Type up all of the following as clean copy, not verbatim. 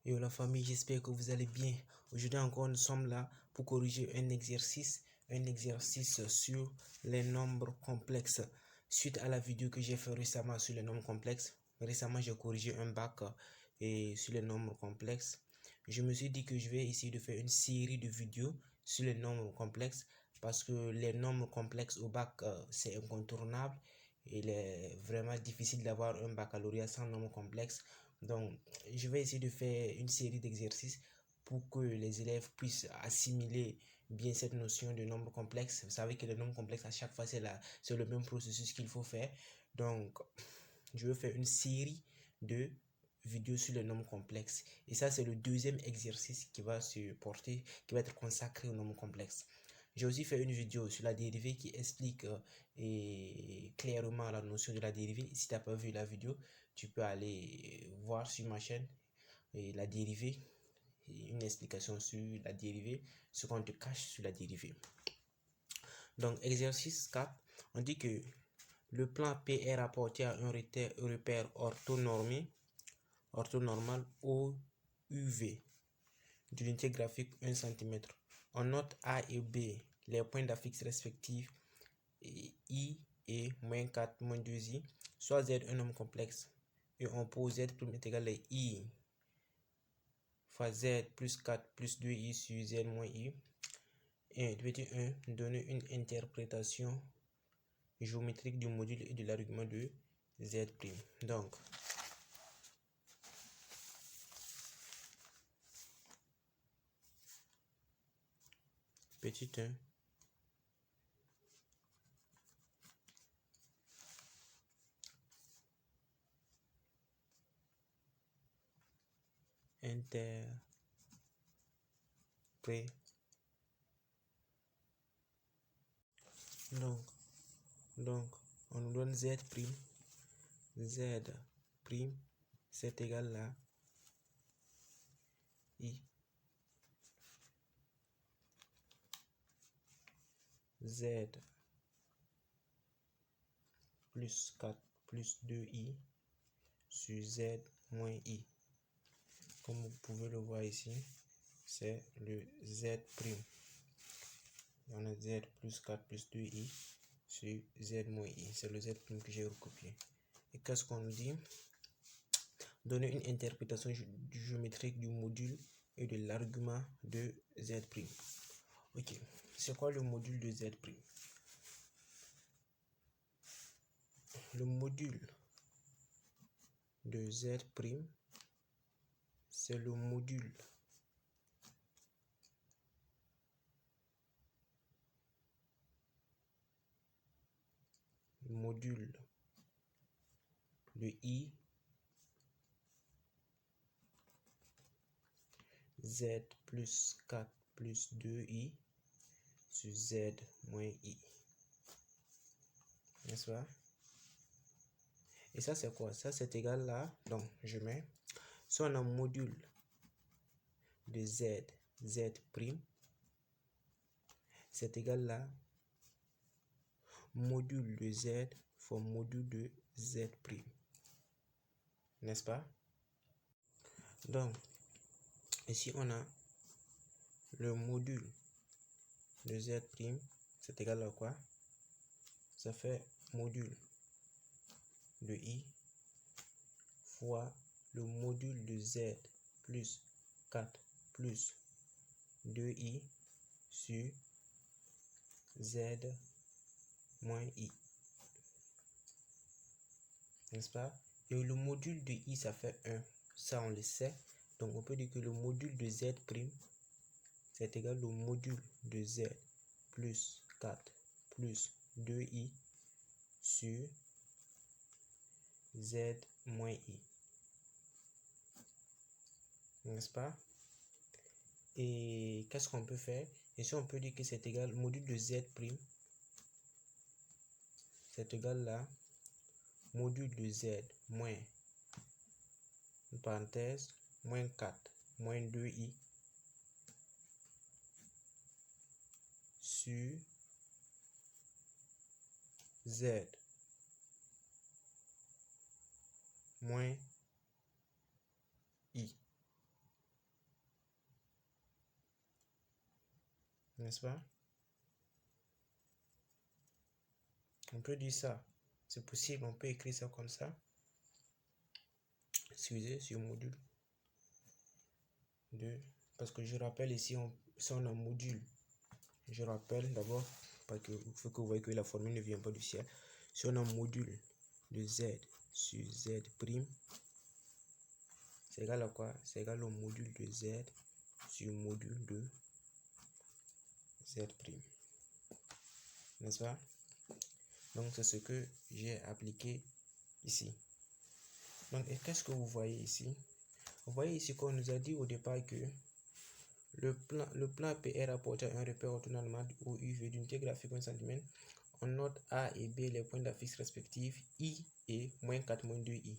Yo la famille, j'espère que vous allez bien. Aujourd'hui encore, nous sommes là pour corriger un exercice sur les nombres complexes. Suite à la vidéo que j'ai fait récemment sur les nombres complexes, récemment j'ai corrigé un bac et sur les nombres complexes. Je me suis dit que je vais essayer de faire une série de vidéos sur les nombres complexes parce que les nombres complexes au bac, c'est incontournable. Il est vraiment difficile d'avoir un baccalauréat sans nombres complexes. Donc, je vais essayer de faire une série d'exercices pour que les élèves puissent assimiler bien cette notion de nombre complexe. Vous savez que les nombres complexes, à chaque fois, c'est le même processus qu'il faut faire. Donc, je vais faire une série de vidéos sur les nombres complexes. Et ça, c'est le deuxième exercice qui va qui va être consacré aux nombres complexes. J'ai aussi fait une vidéo sur la dérivée qui explique clairement la notion de la dérivée. Si tu n'as pas vu la vidéo, tu peux aller voir sur ma chaîne la dérivée, une explication sur la dérivée, ce qu'on te cache sur la dérivée. Donc, exercice 4, on dit que le plan P est rapporté à un repère orthonormal OUV de l'unité graphique 1 cm. On note A et B les points d'affixe respectifs I et moins 4, moins 2i, soit Z un nombre complexe. Et on pose Z' est égal à I fois Z plus 4 plus 2i sur Z moins I. Et petit 1 donne une interprétation géométrique du module et de l'argument de Z'. Donc, petit 1 donc on nous donne Z', c'est égal à I Z plus 4 plus 2i sur Z moins I. Comme vous pouvez le voir ici, c'est le Z'. On a Z plus 4 plus 2i sur Z moins I. C'est le Z' que j'ai recopié. Et qu'est-ce qu'on nous dit? Donner une interprétation géométrique du module et de l'argument de Z'. Ok, c'est quoi le module de Z'? Le module de Z', c'est le module de I Z plus 4 plus 2i sur Z moins I. N'est-ce pas? Et ça, c'est quoi? Ça, c'est égal à... Donc, je mets... Si on a un module de Z', c'est égal à module de Z fois module de Z'. N'est-ce pas? Donc, ici, on a le module de Z', c'est égal à quoi? Ça fait module de I fois le module de Z plus 4 plus 2i sur Z moins I. N'est-ce pas? Et le module de I, ça fait 1. Ça, on le sait. Donc, on peut dire que le module de Z', c'est égal au module de Z plus 4 plus 2i sur Z moins I. N'est-ce pas? Et qu'est-ce qu'on peut faire? Ici, on peut dire que c'est égal au module de Z', c'est égal à module de Z moins, une parenthèse, moins 4 moins 2i sur Z moins I. n'est-ce pas? On peut dire ça, c'est possible, on peut écrire ça comme ça. Excusez, sur module 2, parce que je rappelle ici, si on a module, je rappelle d'abord, parce que il faut que vous voyez que la formule ne vient pas du ciel. Si on a module de z sur z prime, c'est égal à quoi? C'est égal au module de z sur module de z prime, n'est-ce pas? Donc c'est ce que j'ai appliqué ici. Donc qu'est-ce que vous voyez ici? Vous voyez ici qu'on nous a dit au départ que le plan PR rapporte un repère orthonormal au UV d'unité graphique 1 cm. On note A et B les points d'affixe respectifs I et moins 4, moins 2I.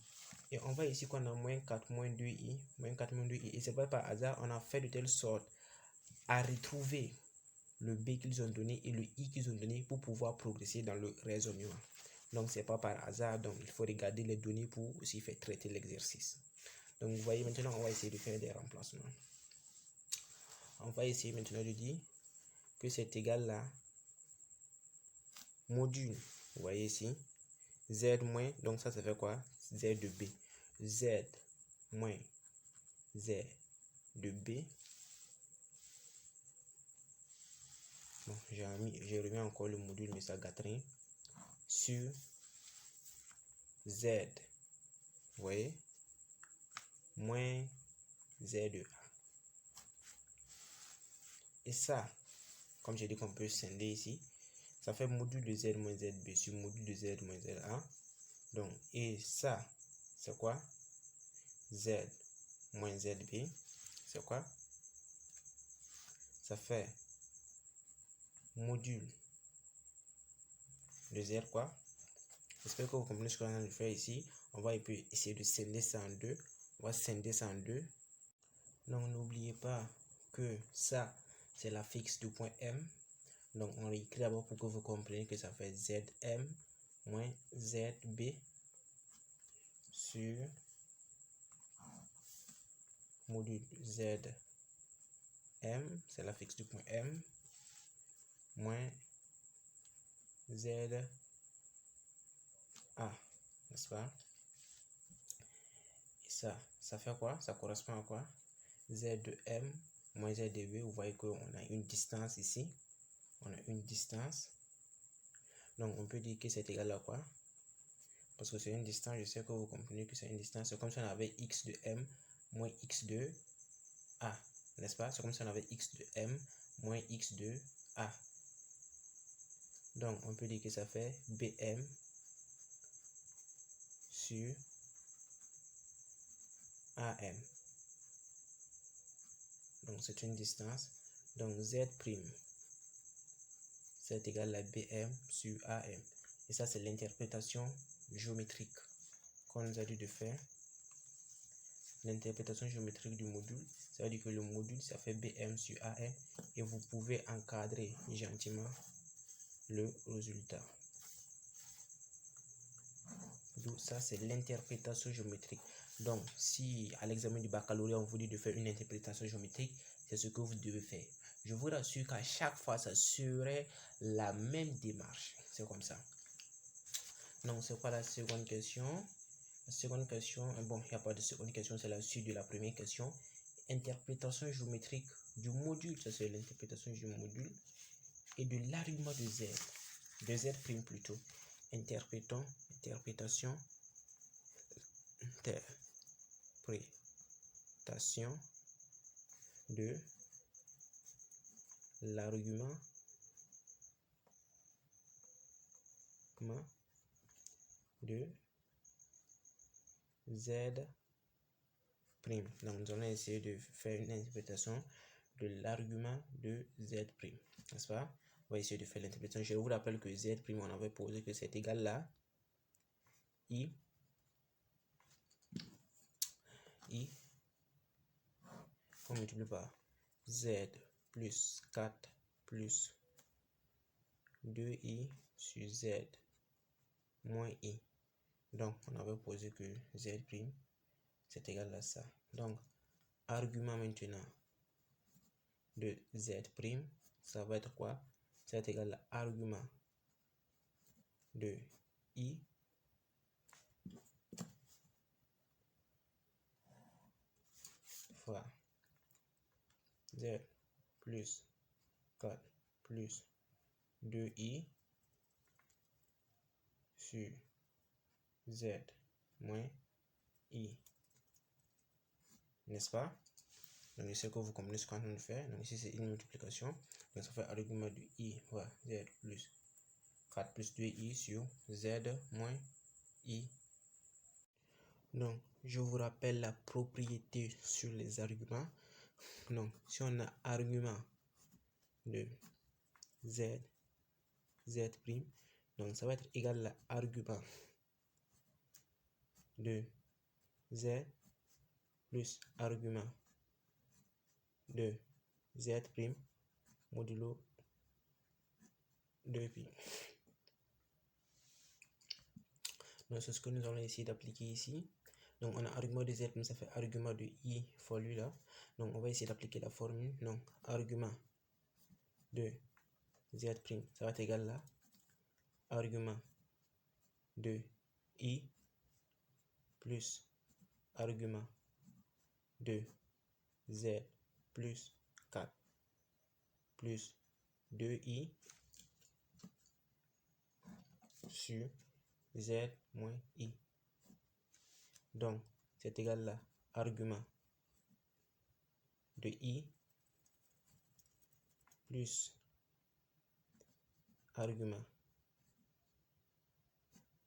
Et on voit ici qu'on a moins 4, moins 2I, moins 4, moins 2I. Et c'est pas par hasard, on a fait de telle sorte à retrouver le B qu'ils ont donné et le I qu'ils ont donné pour pouvoir progresser dans le raisonnement. Donc c'est pas par hasard, donc il faut regarder les données pour aussi faire traiter l'exercice. Donc vous voyez, maintenant on va essayer de faire des remplacements. On va essayer maintenant de dire que c'est égal à module, vous voyez ici, Z moins, donc ça fait quoi? Z de B. Z moins Z de B. Bon, j'ai remis encore le module, mais ça gâte rien. Sur Z, vous voyez, moins Z de A. Et ça, comme j'ai dit qu'on peut scinder ici, ça fait module de Z moins ZB sur module de Z moins ZA. Donc, et ça, c'est quoi? Z moins ZB, c'est quoi? Ça fait module de Z quoi? J'espère que vous comprenez ce qu'on a de faire ici. On va essayer de scinder ça en deux. On va scinder ça en deux. Donc, n'oubliez pas que ça, c'est la fixe du point M. Donc, on écrit d'abord pour que vous compreniez que ça fait ZM moins ZB sur module ZM, c'est la fixe du point M, moins ZA, n'est-ce pas? Et ça fait quoi? Ça correspond à quoi? Z de M moins Z de B. Vous voyez qu'on a une distance ici. On a une distance. Donc, on peut dire que c'est égal à quoi? Parce que c'est une distance, je sais que vous comprenez que c'est une distance. C'est comme si on avait x de M moins x de A, n'est-ce pas? C'est comme si on avait x de M moins x de A. Donc, on peut dire que ça fait BM sur AM. Donc, c'est une distance. Donc, Z', c'est égal à BM sur AM. Et ça, c'est l'interprétation géométrique qu'on nous a dit de faire. L'interprétation géométrique du module, ça veut dire que le module, ça fait BM sur AM. Et vous pouvez encadrer gentiment le résultat. Donc, ça, c'est l'interprétation géométrique. Donc, si à l'examen du baccalauréat, on vous dit de faire une interprétation géométrique, c'est ce que vous devez faire. Je vous rassure qu'à chaque fois, ça serait la même démarche. C'est comme ça. Donc, c'est quoi la seconde question? La seconde question, bon, il n'y a pas de seconde question, c'est la suite de la première question. Interprétation géométrique du module, ça c'est l'interprétation du module et de l'argument de Z prime plutôt. Interprétation de l'argument de Z prime. Donc nous allons essayer de faire une interprétation de l'argument de Z prime, n'est-ce pas? On va essayer de faire l'interprétation. Je vous rappelle que Z prime, on avait posé que c'est égal à I on multiplie par Z plus 4 plus 2I sur Z moins I. Donc, on avait posé que Z' c'est égal à ça. Donc, argument maintenant de Z', ça va être quoi? Ça va être égal à argument de I fois Z plus 4 plus 2I sur Z moins I. N'est-ce pas? Donc, je sais que vous comprenez ce qu'on vient de faire. Donc, ici, c'est une multiplication. Donc, ça fait argument de I fois Z plus 4 plus 2I sur Z moins I. Donc, je vous rappelle la propriété sur les arguments. Donc, si on a argument de Z, Z', donc ça va être égal à argument de Z plus argument de Z' modulo 2pi. Donc, c'est ce que nous allons essayer d'appliquer ici. Donc, on a argument de Z', ça fait argument de I fois lui là. Donc, on va essayer d'appliquer la formule. Donc, argument de Z', ça va être égal à argument de I plus argument de Z plus 4 plus 2I sur Z moins I. Donc, c'est égal à argument de I plus argument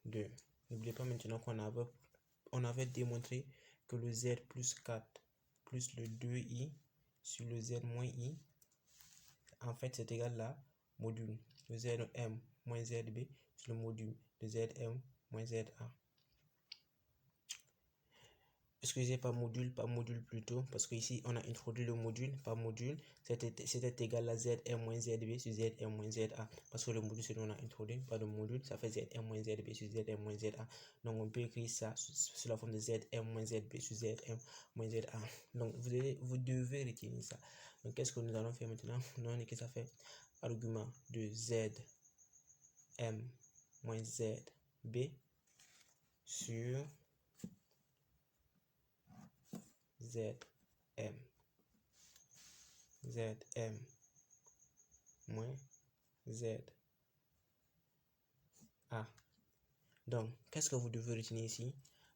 de... N'oubliez pas maintenant qu'on avait démontré que le Z plus 4 plus le 2I sur le Z moins I, en fait, c'est égal à module de Zm moins Zb sur le module de Zm moins Za. Excusez, pas module plutôt, parce que ici on a introduit le module, pas module, c'était égal à Zm moins Zb sur Zm moins Za, parce que le module c'est on a introduit, pas de module, ça fait Zm moins Zb sur Zm moins Za. Donc on peut écrire ça sous la forme de Zm moins Zb sur Zm moins Za. Donc vous devez retenir ça. Donc qu'est-ce que nous allons faire maintenant? Nous allons écrire ça fait argument de Zm moins Zb sur Zm moins Za. Donc, qu'est-ce que vous devez retenir ici?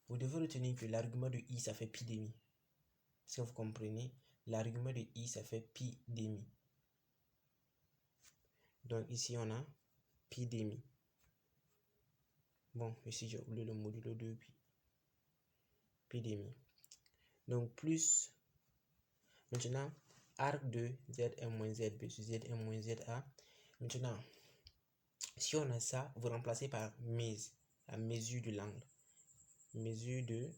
Vous devez retenir que l'argument de I, ça fait pi demi. Est-ce que vous comprenez? L'argument de I, ça fait pi demi. Donc, ici, on a pi demi. Bon, ici, j'ai oublié le modulo 2pi. Pi demi. Donc, plus, maintenant, arc de Zm moins Zb sur Zm moins Za. Maintenant, si on a ça, vous remplacez par la mesure de l'angle. Mesure de...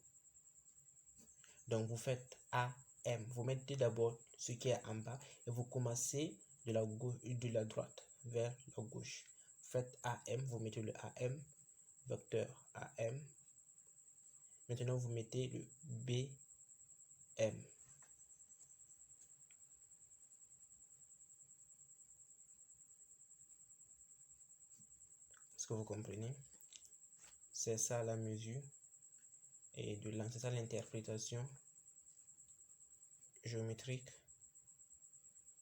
Donc, vous faites AM. Vous mettez d'abord ce qui est en bas et vous commencez de la droite vers la gauche. Vous faites AM, vous mettez le AM, vecteur AM. Maintenant, vous mettez le BM. Est-ce que vous comprenez? C'est ça la mesure et de l'angle, c'est ça l'interprétation géométrique.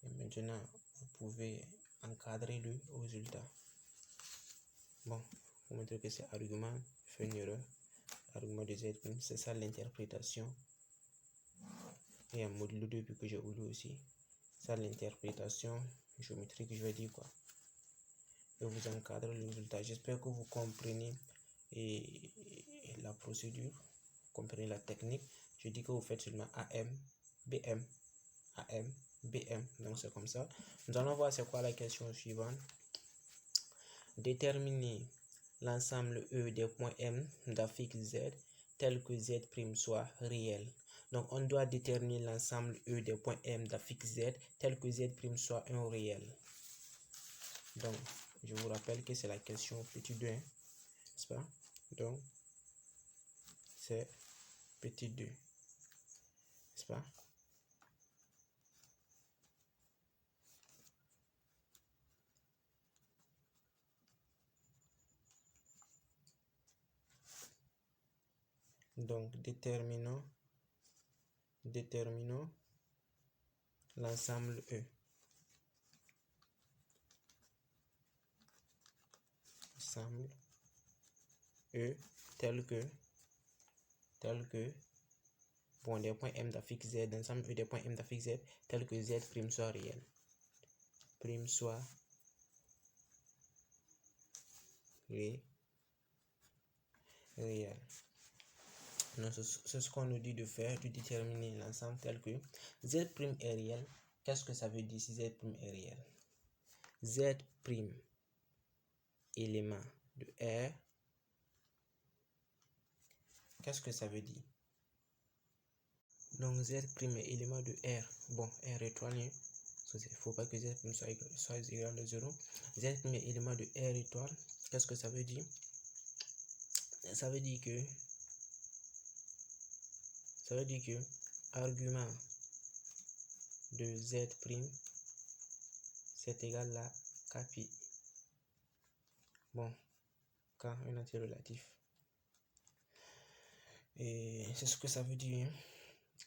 Et maintenant, vous pouvez encadrer le résultat. Bon, vous montrez que c'est argument, je fais une erreur. Argument de Z', c'est ça l'interprétation. Et un module 2 que j'ai oublié aussi. Ça l'interprétation géométrique, je vais dire quoi. Et vous encadrez le résultat. J'espère que vous comprenez la procédure, vous comprenez la technique. Je dis que vous faites seulement AM, BM, AM, BM. Donc c'est comme ça. Nous allons voir c'est quoi la question suivante. Déterminer l'ensemble E des points M d'affixe Z tel que Z' soit réel. Donc on doit déterminer l'ensemble E des points M d'affixe Z tel que Z' soit un réel. Donc je vous rappelle que c'est la question petit 2, n'est-ce pas? Donc c'est petit 2, n'est-ce pas? Donc, déterminons l'ensemble E. Ensemble E tel que bon, des points M d'affixe Z, l'ensemble E des points M d'affixe Z tel que Z prime soit réel. Prime soit réel. Donc, c'est ce qu'on nous dit de faire, de déterminer l'ensemble tel que Z prime est réel. Qu'est-ce que ça veut dire si Z prime est réel? Z prime élément de R. Qu'est-ce que ça veut dire? Donc Z prime est élément de R. Bon, R étoile, il ne faut pas que Z prime soit égal à 0. Z prime est élément de R étoile. Qu'est-ce que ça veut dire? Ça veut dire que argument de Z prime c'est égal à Kpi. Bon, K un entier relatif. Et c'est ce que ça veut dire.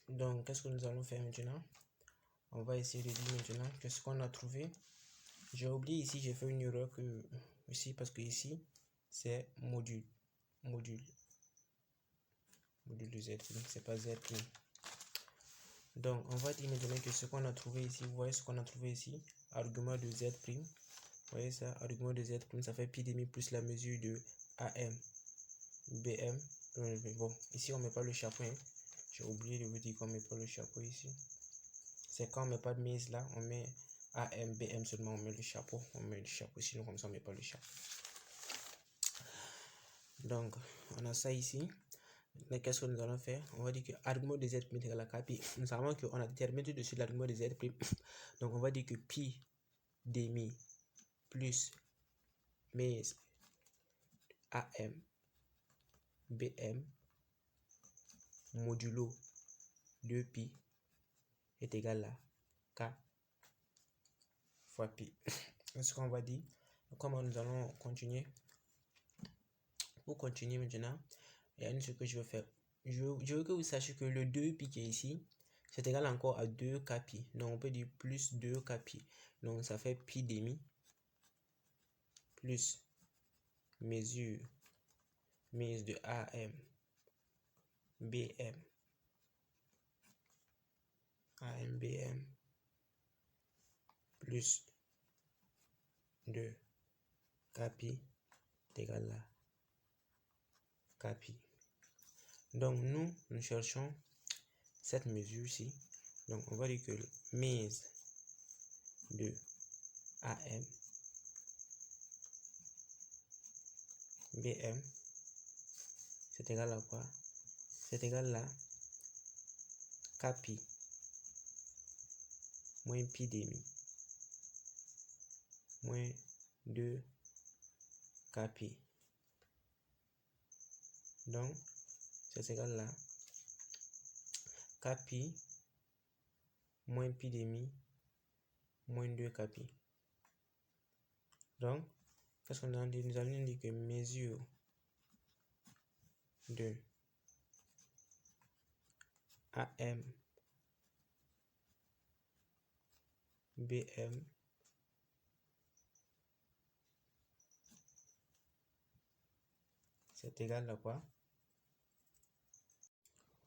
Donc, qu'est-ce que nous allons faire maintenant? On va essayer de dire maintenant que ce qu'on a trouvé. J'ai oublié ici, j'ai fait une erreur ici parce que ici c'est module de Z prime, c'est pas Z prime. Donc, on va dire maintenant que ce qu'on a trouvé ici, vous voyez ce qu'on a trouvé ici, argument de Z prime. Vous voyez ça, argument de Z prime, ça fait pi demi plus la mesure de AM, BM. Bon, ici on met pas le chapeau. Hein. J'ai oublié de vous dire qu'on met pas le chapeau ici. C'est quand on met pas de mise là, on met AM, BM seulement, on met le chapeau. On met le chapeau, sinon comme ça on met pas le chapeau. Donc, on a ça ici. Mais qu'est-ce que nous allons faire? On va dire que argument de Z prime est égal à Kpi. Nous savons qu'on a déterminé tout de suite l'argument de Z prime. Donc, on va dire que pi demi plus mise AM BM modulo 2pi est égal à K fois pi. C'est ce qu'on va dire. Comment nous allons continuer? Pour continuer maintenant, il y a une chose que je veux faire. Je veux que vous sachiez que le 2pi qui est ici, c'est égal encore à 2Kpi. Donc on peut dire plus 2Kpi. Donc ça fait pi demi plus mesure mise de AM BM plus 2 Kpi est égal à Kpi. Donc nous cherchons cette mesure-ci. Donc on va dire que mise de AM BM c'est égal à quoi? C'est égal à Kpi moins pi demi moins 2 Kpi. Donc c'est égal à Kpi moins pi demi moins 2 Kpi. Donc, qu'est-ce qu'on a dit? Nous allons dire que mesure de AM BM c'est égal à quoi?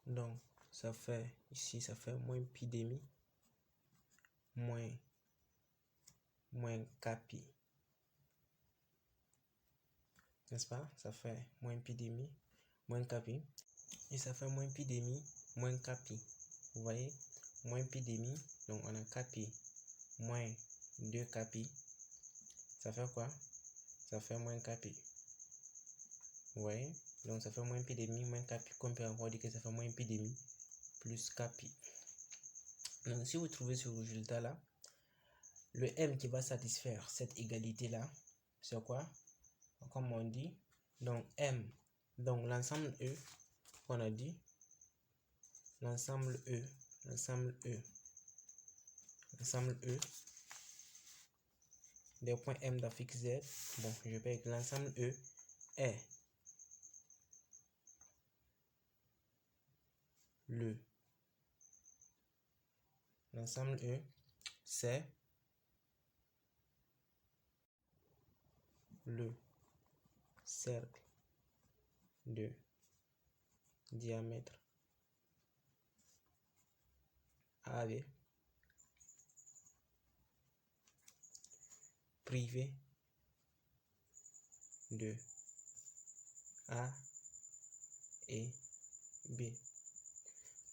Donc, ça fait ici, ça fait moins pi demi moins Kpi. N'est-ce pas? Ça fait moins pi demi moins Kpi. Et ça fait moins pi demi moins Kpi. Vous voyez? Moins pi demi. Donc on a Kpi moins 2 Kpi. Ça fait quoi? Ça fait moins Kpi. Vous voyez? Donc ça fait moins pi demi moins Kpi. Qu'on peut encore dire que ça fait moins pi demi plus Kpi. Donc si vous trouvez ce résultat là, le M qui va satisfaire cette égalité là, c'est quoi? Comme on dit, donc M, donc l'ensemble E qu'on a dit, l'ensemble E des points M d'affixe Z, bon, je vais avec l'ensemble E est l'ensemble E, c'est le cercle de diamètre AB privé de A et B.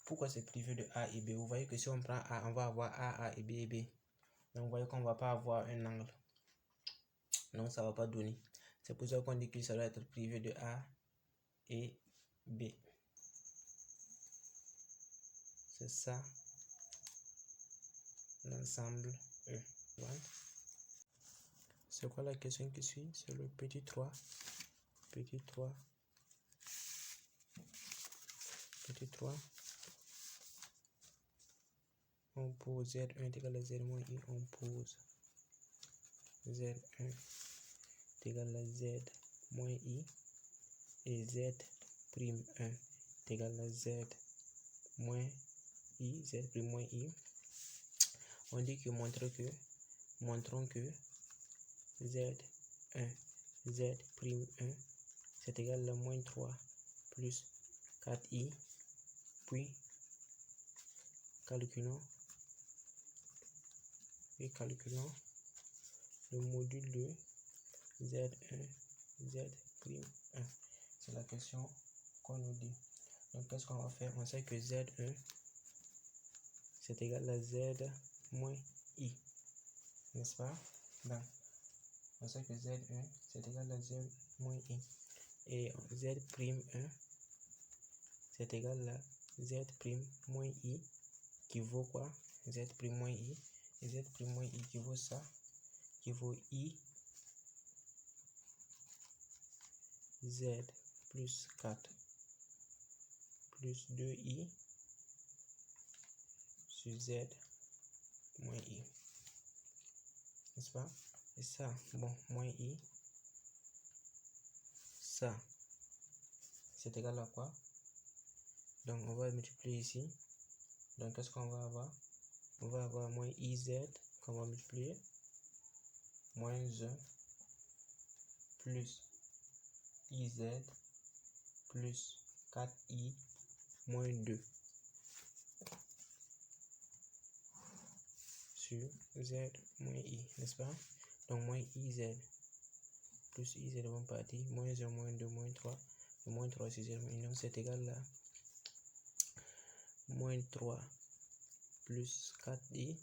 Pourquoi c'est privé de A et B? Vous voyez que si on prend A, on va avoir A et B et B. Donc vous voyez qu'on ne va pas avoir un angle. Donc ça ne va pas donner. C'est pour ça qu'on dit que ça doit être privé de A et B. C'est ça l'ensemble E. Voilà. C'est quoi la question qui suit? C'est le petit 3. Petit 3. Petit 3. On pose Z1 est égal à Z moins I. On pose Z1 est égal à Z moins I. Et Z prime 1 est égal à Z moins I. Z prime moins I. On dit que montrons que Z1, Z prime 1, c'est égal à moins 3 plus 4i, puis calculons le module de Z1, Z prime 1. C'est la question qu'on nous dit. Donc qu'est-ce qu'on va faire? On sait que Z1, c'est égal à Z moins I, n'est-ce pas? Donc, on sait que Z1, c'est égal à Z moins I. Et Z prime 1, c'est égal à Z prime moins I, qui vaut quoi? Z prime moins I. Et Z prime moins I qui vaut ça, qui vaut I Z plus 4 plus 2I sur Z moins I. N'est-ce pas? Et ça, bon, moins I, ça, c'est égal à quoi? Donc, on va multiplier ici. Donc, qu'est-ce qu'on va avoir? On va avoir moins IZ qu'on va multiplier. Moins 1 plus IZ plus 4I moins 2 sur Z moins I, n'est-ce pas? Donc, moins IZ plus IZ vont partir. Moins 1, moins 2, moins 3. Et moins 3 sur Z moins I. Donc, c'est égal à moins 3 plus 4i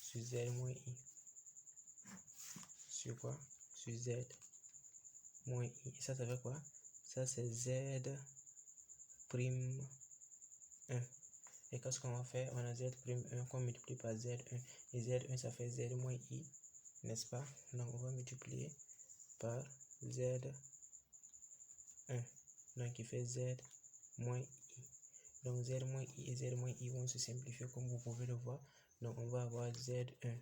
sur Z moins I. Sur quoi? Sur Z moins I. Et ça fait quoi? Ça, c'est Z prime 1. Et qu'est-ce qu'on va faire? On a Z prime 1 qu'on multiplie par Z1. Et Z1, ça fait Z moins I, n'est-ce pas? Donc, on va multiplier par Z1. Donc, il fait Z moins I. Donc, Z moins I et Z moins I vont se simplifier comme vous pouvez le voir. Donc, on va avoir Z1.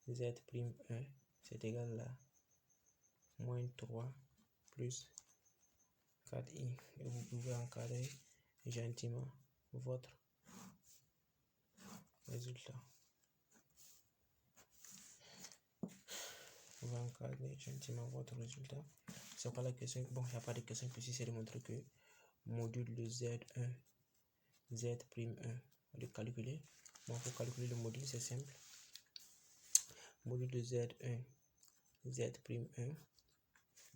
Z prime 1, c'est égal à moins 3 plus 4i. Et vous pouvez encadrer gentiment votre résultat. Vous pouvez encadrer gentiment votre résultat. C'est pas la question. Bon, il n'y a pas de question précise, c'est de montrer que module de Z1, Z prime 1, on va le calculer. Bon, pour calculer le module, c'est simple. Module de Z1, Z prime 1.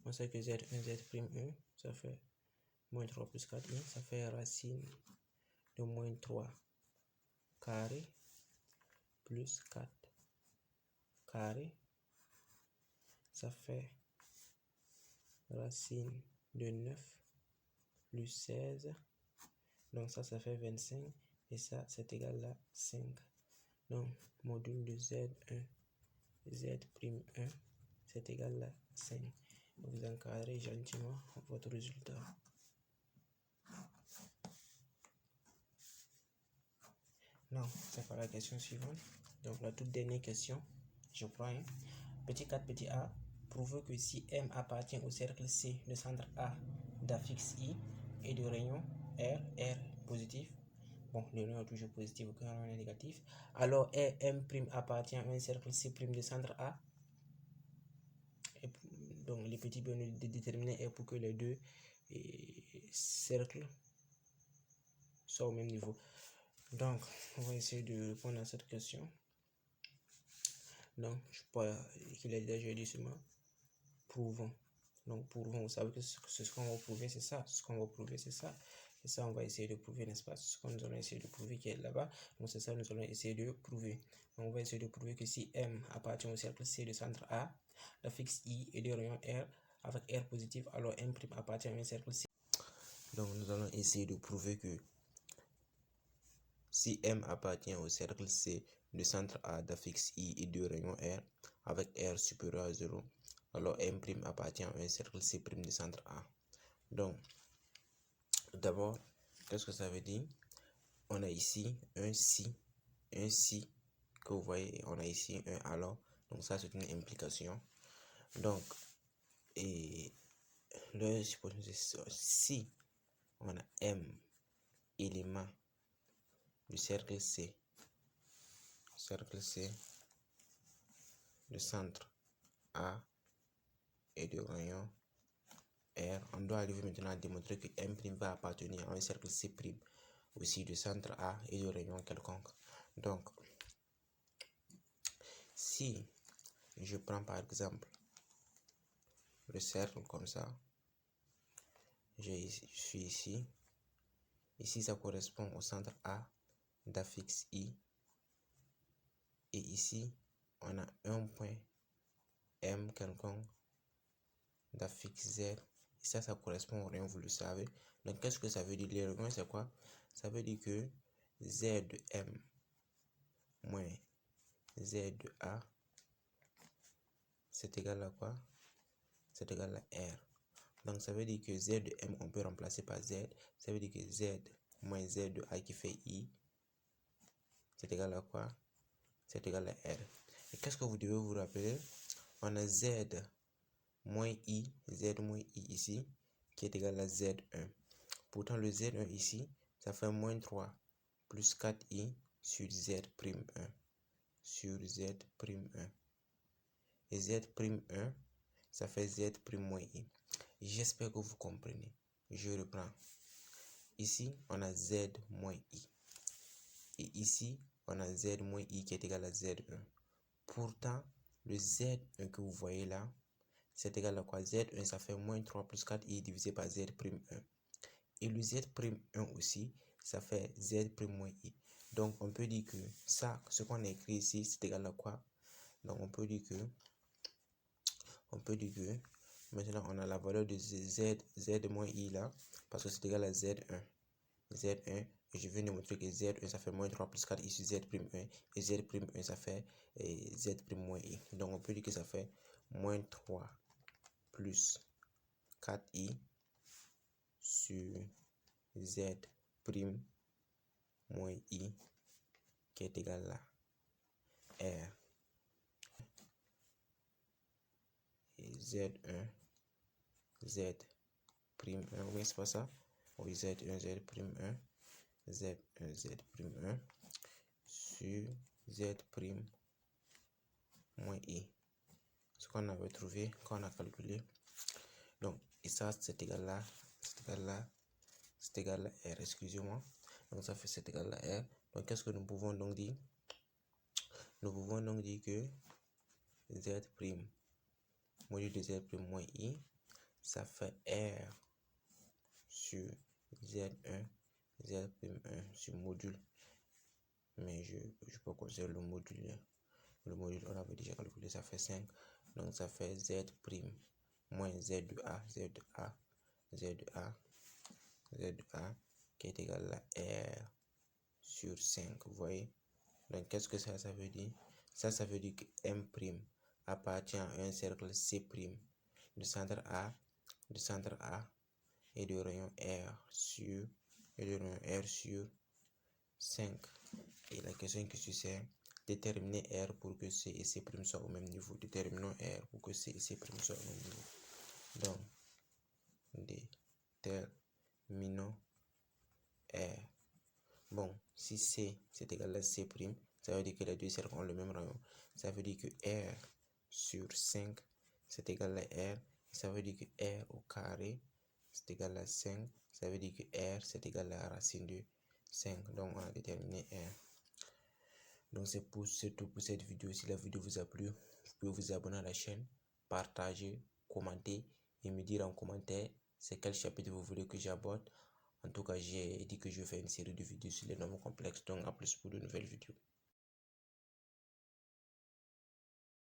On sait que Z1, Z prime 1, ça fait moins 3 plus 4i, ça fait racine de moins 3 carré plus 4 carré, ça fait racine de 9 plus 16, donc ça fait 25, et ça c'est égal à 5. Donc module de Z1, Z prime 1, c'est égal à 5. Vous encadrez gentiment votre résultat. Non, c'est pas la question suivante. Donc la toute dernière question, je prends petit 4 petit a, prouve que si M appartient au cercle C, le centre A d'affixe I et de rayon R positif. Bon, le rayon est toujours positif, aucun rayon est négatif. Alors, M' appartient à un cercle C' de centre A. Et donc, les petits bonus déterminés est pour que les deux cercles soient au même niveau. Donc, on va essayer de répondre à cette question. Donc, je crois qu'il a déjà dit seulement. Prouvons. Donc, prouvons. Vous savez que ce qu'on va prouver, c'est ça. Ce qu'on va prouver, c'est ça. Et ça, on va essayer de prouver, n'est-ce pas? Ce que nous allons essayer de prouver qui est là-bas. Donc, c'est ça, nous allons essayer de prouver. Donc, on va essayer de prouver que si M appartient au cercle C de centre A, la fixe I et de rayon R avec R positif, alors M' appartient à un cercle C. Donc, nous allons essayer de prouver que si M appartient au cercle C de centre A d'affixe I et de rayon R avec R supérieur à 0, alors M' appartient à un cercle C' de centre A. Donc, d'abord, qu'est-ce que ça veut dire? On a ici un si que vous voyez, on a ici un alors. Donc ça, c'est une implication. Donc, et le si on a M éléments du cercle C de centre A et de rayon R, on doit arriver maintenant à démontrer que M' va appartenir à un cercle C' aussi de centre A et de rayon quelconque. Donc, si je prends par exemple le cercle comme ça, je suis ici. Ici, ça correspond au centre A d'affixe I. Et ici, on a un point M quelconque d'affixe Z. Et ça correspond au rayon, vous le savez. Donc, qu'est-ce que ça veut dire? Les rayons, c'est quoi? Ça veut dire que Z de M moins Z de A, c'est égal à quoi? C'est égal à R. Donc, ça veut dire que Z de M, on peut remplacer par Z. Ça veut dire que Z moins Z de A qui fait I, c'est égal à quoi? C'est égal à R. Et qu'est-ce que vous devez vous rappeler? On a Z moins I ici, qui est égal à Z1. Pourtant, le Z1 ici, ça fait moins 3 plus 4I sur Z'1. Sur Z'1. Et Z'1, ça fait Z' moins I. J'espère que vous comprenez. Je reprends. Ici, on a Z moins I. Et ici, on a Z moins I qui est égal à Z1. Pourtant, le Z1 que vous voyez là, c'est égal à quoi? Z1, ça fait moins 3 plus 4I divisé par Z'1. Et le Z'1 aussi, ça fait Z' moins I. Donc, on peut dire que ça, ce qu'on a écrit ici, c'est égal à quoi? Donc, on peut dire que maintenant, on a la valeur de Z moins I là, parce que c'est égal à Z'1. Z1, et je viens de montrer que Z1, ça fait moins 3 plus 4 ici Z'1, et Z'1, ça fait Z' moins I. Donc, on peut dire que ça fait moins 3 plus 4i sur Z' moins I qui est égal à R. Et Z1, Z'1, oui, c'est pas ça? Oui, Z1, Z'1, Z1, Z'1 sur Z' moins I. Ce qu'on avait trouvé quand on a calculé. Donc, et ça, c'est égal à, c'est égal à R, excusez-moi. Donc, ça fait c'est égal à R. Donc, qu'est-ce que nous pouvons donc dire? Nous pouvons donc dire que Z' module de Z' moins I, ça fait R sur Z1, Z'1 sur module. Mais je peux considérer le module. Le module, on avait déjà calculé, ça fait 5. Donc, ça fait Z' moins Z de A, Z de A, Z de A, Z de A, qui est égal à R sur 5. Vous voyez? Donc, qu'est-ce que ça veut dire? Ça veut dire que M' appartient à un cercle C' de centre A et de rayon R sur 5. Et la question qui suit, c'est déterminer R pour que C et C' soient au même niveau. Déterminons R pour que C et C' soient au même niveau. Donc, déterminons si C c'est égal à C', ça veut dire que les deux cercles ont le même rayon. Ça veut dire que R sur 5 c'est égal à R. Ça veut dire que R au carré c'est égal à 5. Ça veut dire que R c'est égal à la racine de 5. Donc on a déterminé R. Donc c'est tout pour cette vidéo. Si la vidéo vous a plu, vous pouvez vous abonner à la chaîne, partager, commenter et me dire en commentaire c'est quel chapitre vous voulez que j'aborde. En tout cas, j'ai dit que je vais faire une série de vidéos sur les nombres complexes. Donc à plus pour de nouvelles vidéos.